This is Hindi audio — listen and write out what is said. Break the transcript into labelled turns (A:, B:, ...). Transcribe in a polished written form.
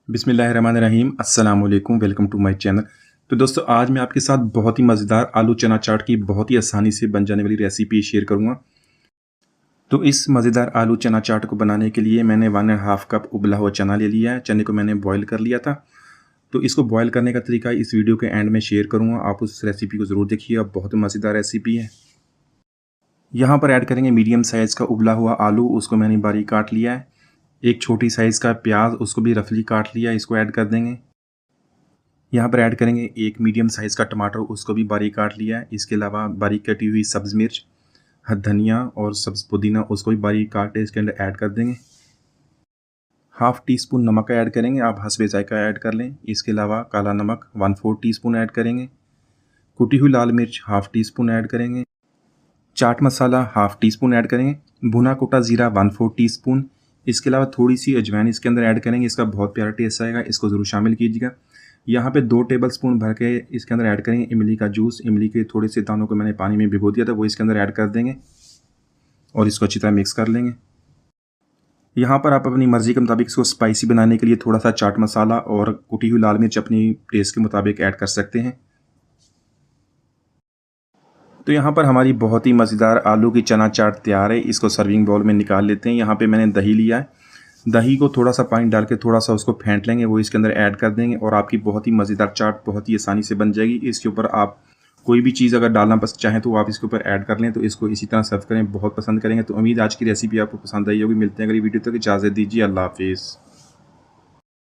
A: बिस्मिल्लाहिर्रहमानिर्रहीम अस्सलाम वालेकुम वेलकम टू माय चैनल। तो दोस्तों आज मैं आपके साथ बहुत ही मज़ेदार आलू चना चाट की बहुत ही आसानी से बन जाने वाली रेसिपी शेयर करूंगा। तो इस मज़ेदार आलू चना चाट को बनाने के लिए मैंने 1.5 कप उबला हुआ चना ले लिया है। चने को मैंने बॉयल कर लिया था। तो इसको बॉयल करने का तरीका इस वीडियो के एंड में शेयर करूँगा, आप उस रेसिपी को ज़रूर देखिए, अब बहुत मज़ेदार रेसिपी है। यहाँ पर ऐड करेंगे मीडियम साइज़ का उबला हुआ आलू, उसको मैंने बारीक काट लिया है। एक छोटी साइज़ का प्याज, उसको भी रफली काट लिया, इसको ऐड कर देंगे। यहाँ पर ऐड करेंगे एक मीडियम साइज़ का टमाटर, उसको भी बारीक काट लिया है। इसके अलावा बारीक कटी हुई सब्ज़ मिर्च, धनिया और सब्ज़ पुदीना, उसको भी बारीक काट के इसके अंदर ऐड कर देंगे। हाफ़ टी स्पून नमक ऐड करेंगे, आप हस्बे ज़ायक़ा ऐड कर लें। इसके अलावा काला नमक 1/4 टीस्पून ऐड करेंगे। कुटी हुई लाल मिर्च हाफ़ टी स्पून ऐड करेंगे। Chaat masala half tea spoon add करेंगे। भुना कुटा ज़ीरा 1/4 टीस्पून। इसके अलावा थोड़ी सी अजवाइन इसके अंदर ऐड करेंगे, इसका बहुत प्यारा टेस्ट आएगा, इसको ज़रूर शामिल कीजिएगा। यहाँ पे 2 टेबलस्पून भर के इसके अंदर ऐड करेंगे इमली का जूस। इमली के थोड़े से दानों को मैंने पानी में भिगो दिया था, वो इसके अंदर ऐड कर देंगे और इसको अच्छी तरह मिक्स कर लेंगे। यहाँ पर आप अपनी मर्ज़ी के मुताबिक इसको स्पाइसी बनाने के लिए थोड़ा सा चाट मसाला और कुटी हुई लाल मिर्च अपनी टेस्ट के मुताबिक ऐड कर सकते हैं। तो यहाँ पर हमारी बहुत ही मज़ेदार आलू की चना चाट तैयार है। इसको सर्विंग बाउल में निकाल लेते हैं। यहाँ पे मैंने दही लिया है, दही को थोड़ा सा पानी डाल के थोड़ा सा उसको फेंट लेंगे, वो इसके अंदर ऐड कर देंगे और आपकी बहुत ही मज़ेदार चाट बहुत ही आसानी से बन जाएगी। इसके ऊपर आप कोई भी चीज़ अगर डालना पसंद चाहें तो आप इसके ऊपर ऐड कर लें। तो इसको इसी तरह सर्व करें, बहुत पसंद करेंगे। तो उम्मीद आज की रेसिपी आपको पसंद आई होगी। मिलते हैं अगली वीडियो तक, इजाज़त दीजिए, अल्लाह हाफिज़।